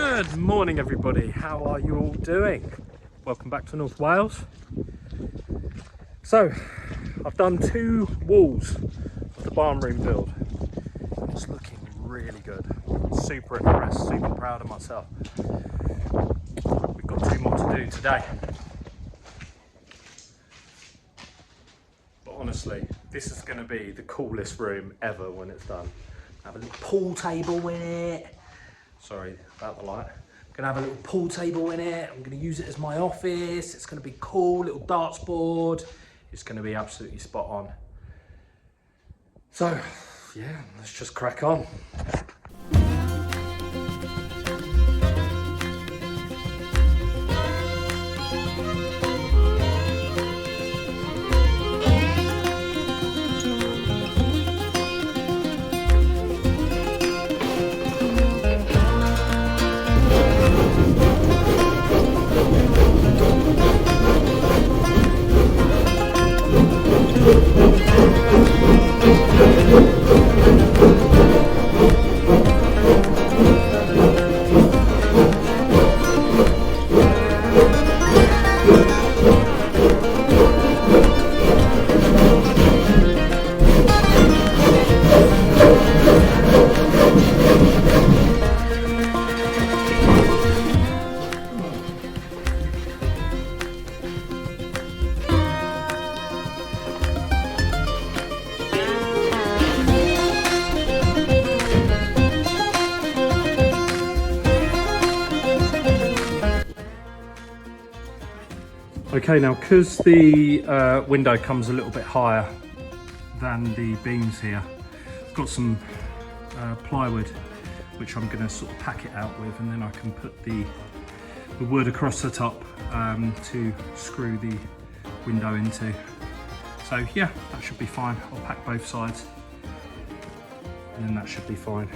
Good morning everybody, how are you all doing? Welcome back to North Wales. So I've done 2 walls of the barn room build. It's looking really good. Super impressed, super proud of myself. We've got 2 more to do today. But honestly, this is going to be the coolest room ever when it's done. Have a little pool table in it. Sorry about the light. I'm gonna have a little pool table in it. I'm gonna use it as my office. It's gonna be cool, little darts board. It's gonna be absolutely spot on. So yeah, let's just crack on. Okay, now because the window comes a little bit higher than the beams here, I've got some plywood which I'm going to sort of pack it out with, and then I can put the wood across the top to screw the window into. So yeah, that should be fine. I'll pack both sides and then that should be fine.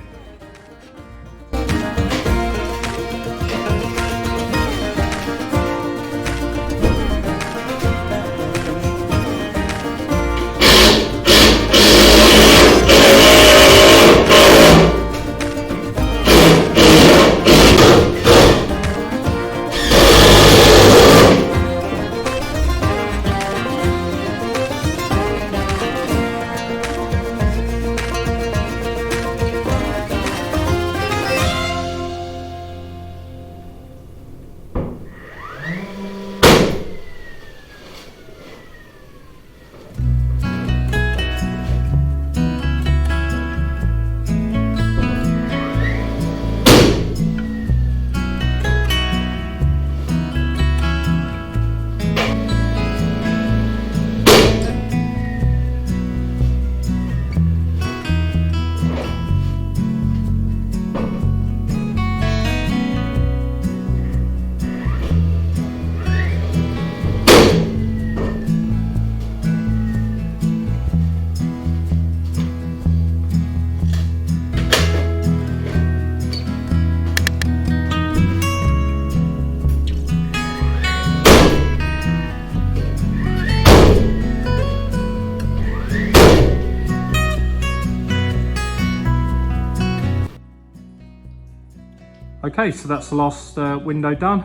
Okay, so that's the last window done.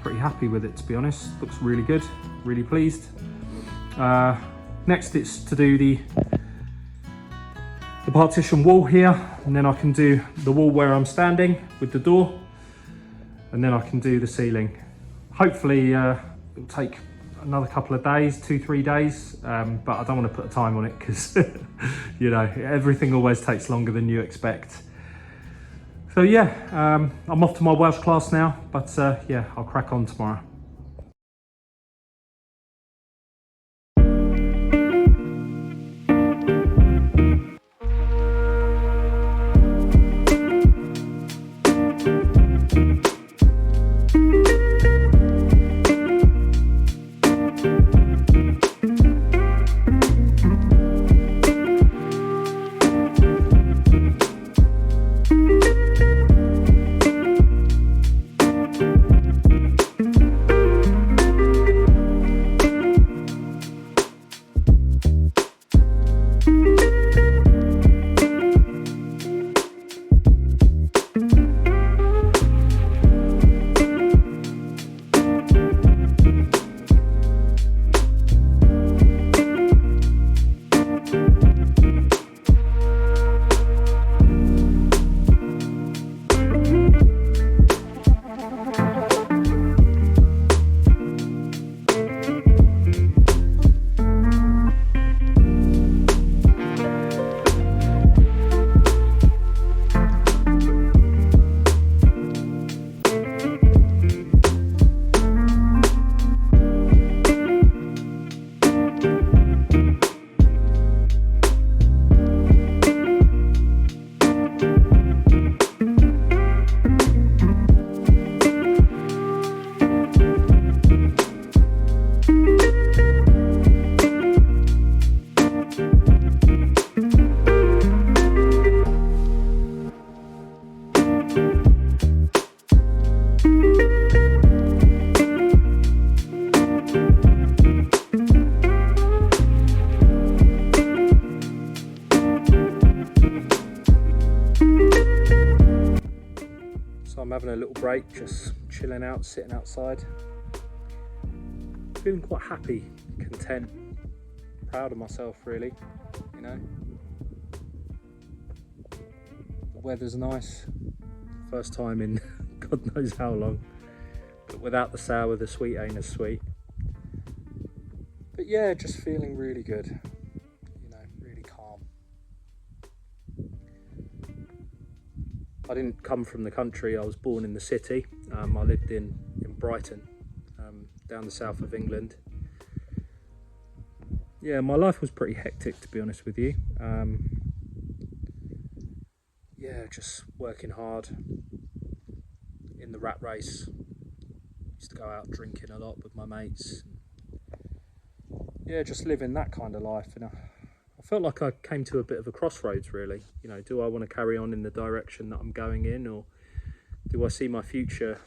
Pretty happy with it, to be honest. Looks really good, really pleased. Next it's to do the partition wall here, and then I can do the wall where I'm standing with the door, and then I can do the ceiling. Hopefully it'll take another couple of days, 2-3 days, but I don't want to put a time on it because you know, everything always takes longer than you expect. So yeah, I'm off to my Welsh class now, but yeah, I'll crack on tomorrow. So I'm having a little break, just chilling out, sitting outside. Feeling quite happy, content, proud of myself really, you know. The weather's nice, first time in God knows how long, but without the sour, the sweet ain't as sweet. But yeah, just feeling really good, you know, really calm. I didn't come from the country, I was born in the city. I lived in Brighton, down the south of England. Yeah, my life was pretty hectic, to be honest with you. Yeah, just working hard in the rat race. Used to go out drinking a lot with my mates. Yeah, just living that kind of life. And I felt like I came to a bit of a crossroads, really. You know, do I want to carry on in the direction that I'm going in, or do I see my future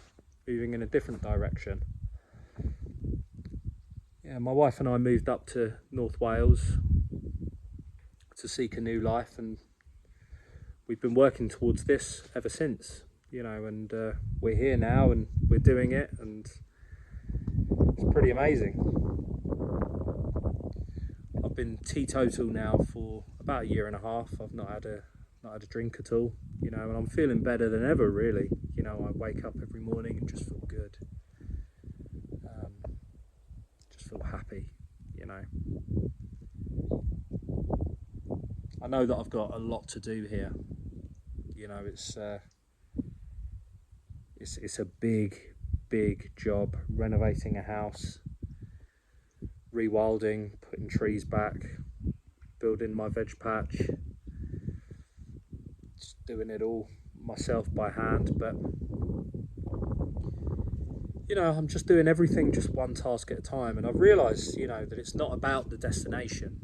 moving in a different direction? Yeah, my wife and I moved up to North Wales to seek a new life, and we've been working towards this ever since, you know, and we're here now and we're doing it, and it's pretty amazing. I've been teetotal now for about 1.5 years. I've not had a drink at all, you know, and I'm feeling better than ever, really. You know, I wake up every morning and just feel good. Just feel happy, you know. I know that I've got a lot to do here. You know, it's a big job, renovating a house, rewilding, putting trees back, building my veg patch, just doing it all myself by hand. But you know, I'm just doing everything just one task at a time, and I've realised, you know, that it's not about the destination,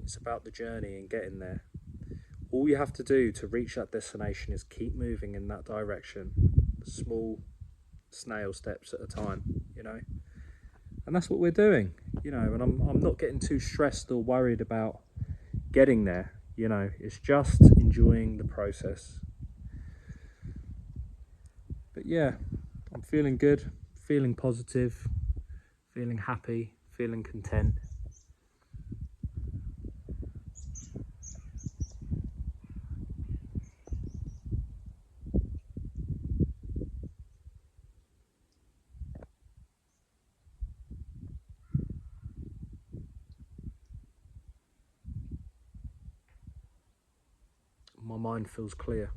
it's about the journey and getting there. All you have to do to reach that destination is keep moving in that direction, small snail steps at a time, you know. And that's what we're doing, you know, and I'm not getting too stressed or worried about getting there, you know. It's just enjoying the process. But yeah, I'm feeling good, feeling positive, feeling happy, feeling content. My mind feels clear.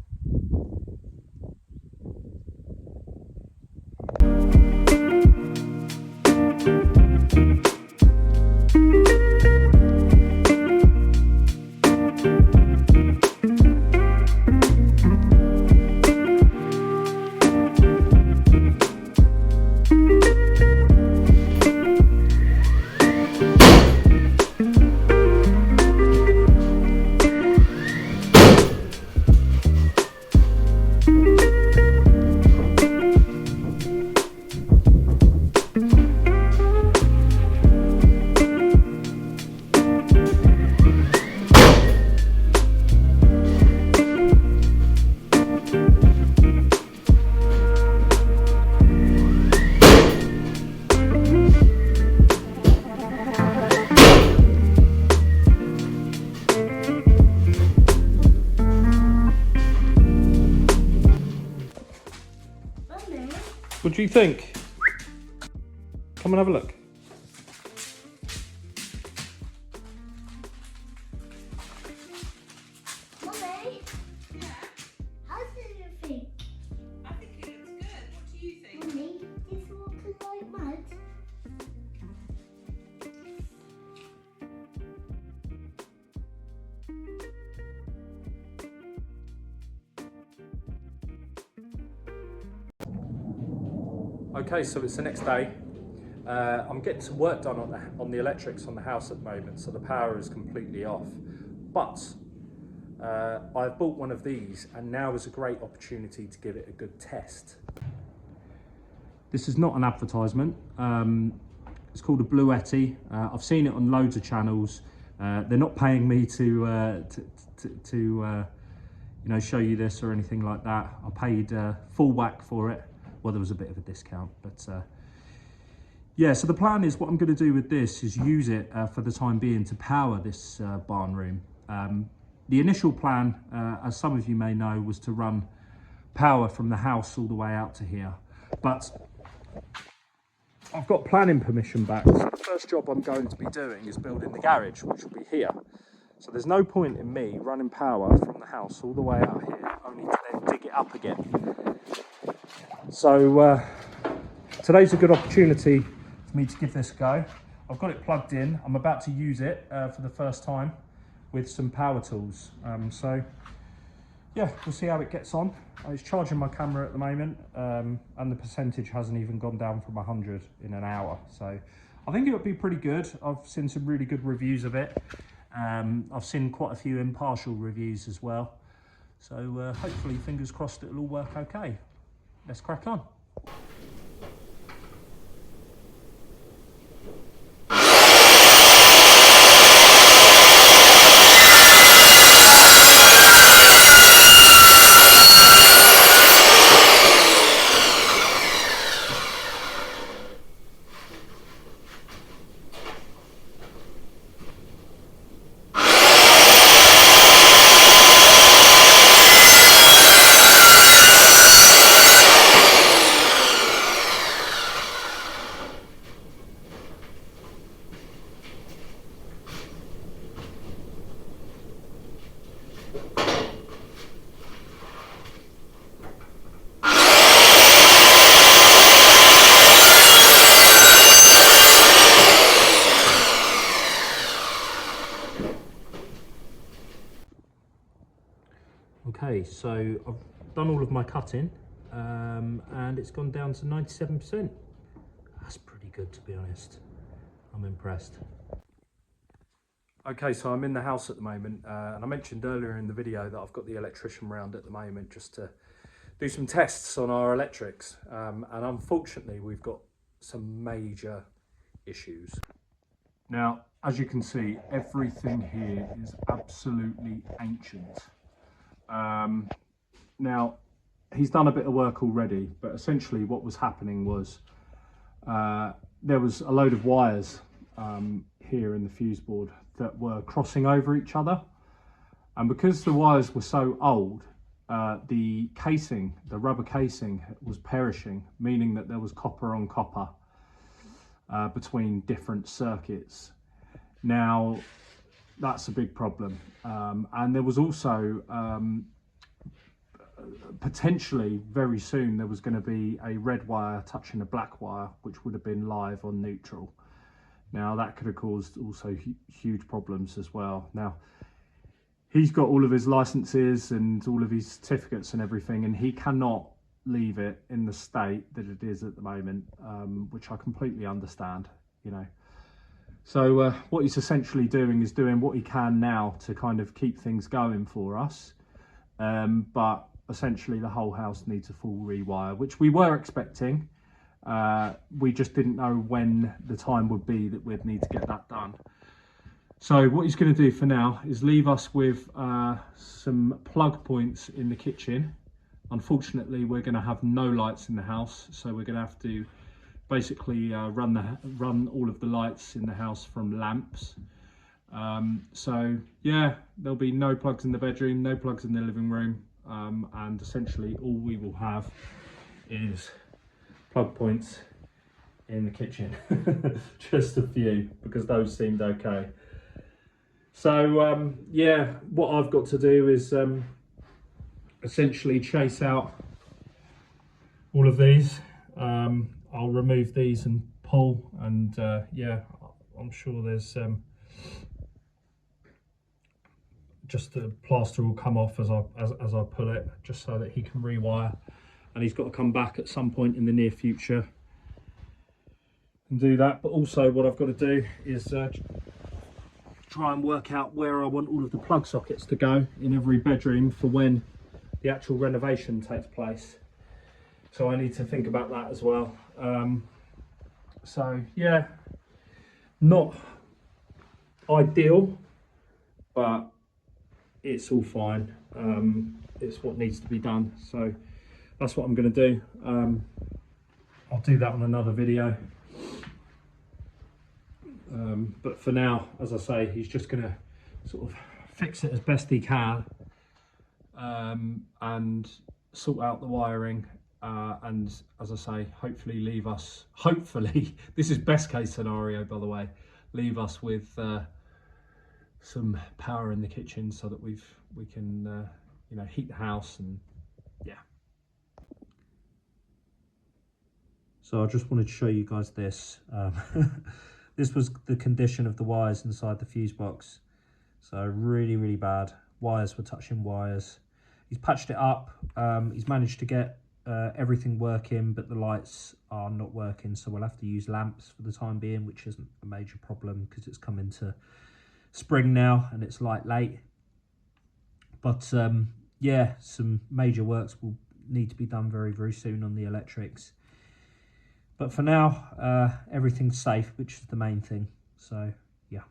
What do you think? Come and have a look. Mummy? Yeah? How do you think? I think it looks good. What do you think? Mummy, is walking like mud? Okay, so it's the next day. I'm getting some work done on the electrics on the house at the moment, so the power is completely off. But I've bought one of these, and now is a great opportunity to give it a good test. This is not an advertisement. It's called a Bluetti. I've seen it on loads of channels. They're not paying me to you know, show you this or anything like that. I paid full whack for it. Well, there was a bit of a discount, but yeah, so the plan is what I'm going to do with this is use it for the time being to power this barn room. The initial plan, as some of you may know, was to run power from the house all the way out to here. But I've got planning permission back, so the first job I'm going to be doing is building the garage, which will be here. So there's no point in me running power from the house all the way out here, only to then dig it up again. So today's a good opportunity for me to give this a go. I've got it plugged in. I'm about to use it for the first time with some power tools. So yeah, we'll see how it gets on. It's charging my camera at the moment, and the percentage hasn't even gone down from 100 in an hour. So I think it would be pretty good. I've seen some really good reviews of it. I've seen quite a few impartial reviews as well. So hopefully, fingers crossed, it'll all work okay. Let's crack on. Okay, so I've done all of my cutting, and it's gone down to 97%. That's pretty good, to be honest. I'm impressed. Okay, so I'm in the house at the moment, and I mentioned earlier in the video that I've got the electrician round at the moment just to do some tests on our electrics, and unfortunately we've got some major issues. Now, as you can see, everything here is absolutely ancient. Now, he's done a bit of work already, but essentially what was happening was there was a load of wires here in the fuse board that were crossing over each other, and because the wires were so old, the casing, the rubber casing, was perishing, meaning that there was copper on copper between different circuits. Now, that's a big problem, and there was also potentially very soon there was going to be a red wire touching a black wire, which would have been live on neutral. Now that could have caused also huge problems as well. Now he's got all of his licenses and all of his certificates and everything, and he cannot leave it in the state that it is at the moment, which I completely understand, you know. So what he's essentially doing is doing what he can now to kind of keep things going for us, but essentially the whole house needs a full rewire, which we were expecting. We just didn't know when the time would be that we'd need to get that done. So what he's going to do for now is leave us with some plug points in the kitchen. Unfortunately, we're going to have no lights in the house, so we're going to have to basically run all of the lights in the house from lamps. So yeah, there'll be no plugs in the bedroom, no plugs in the living room, and essentially all we will have is plug points in the kitchen. Just a few, because those seemed okay. So yeah, what I've got to do is essentially chase out all of these. I'll remove these and pull, and yeah, I'm sure there's just the plaster will come off as I pull it, just so that he can rewire, and he's got to come back at some point in the near future and do that. But also what I've got to do is try and work out where I want all of the plug sockets to go in every bedroom for when the actual renovation takes place. So I need to think about that as well. So yeah, not ideal, but it's all fine. it's what needs to be done. So that's what I'm going to do. I'll do that on another video. But for now, as I say, he's just going to sort of fix it as best he can, and sort out the wiring, and as I say, hopefully leave us, hopefully, this is best case scenario by the way, leave us with some power in the kitchen so that we can you know, heat the house. And yeah, so I just wanted to show you guys this. This was the condition of the wires inside the fuse box. So really bad. Wires were touching wires. He's patched it up. He's managed to get everything working, but the lights are not working. So we'll have to use lamps for the time being, which isn't a major problem because it's come into spring now and it's light late. But yeah, some major works will need to be done very soon on the electrics. But for now, everything's safe, which is the main thing. So, yeah.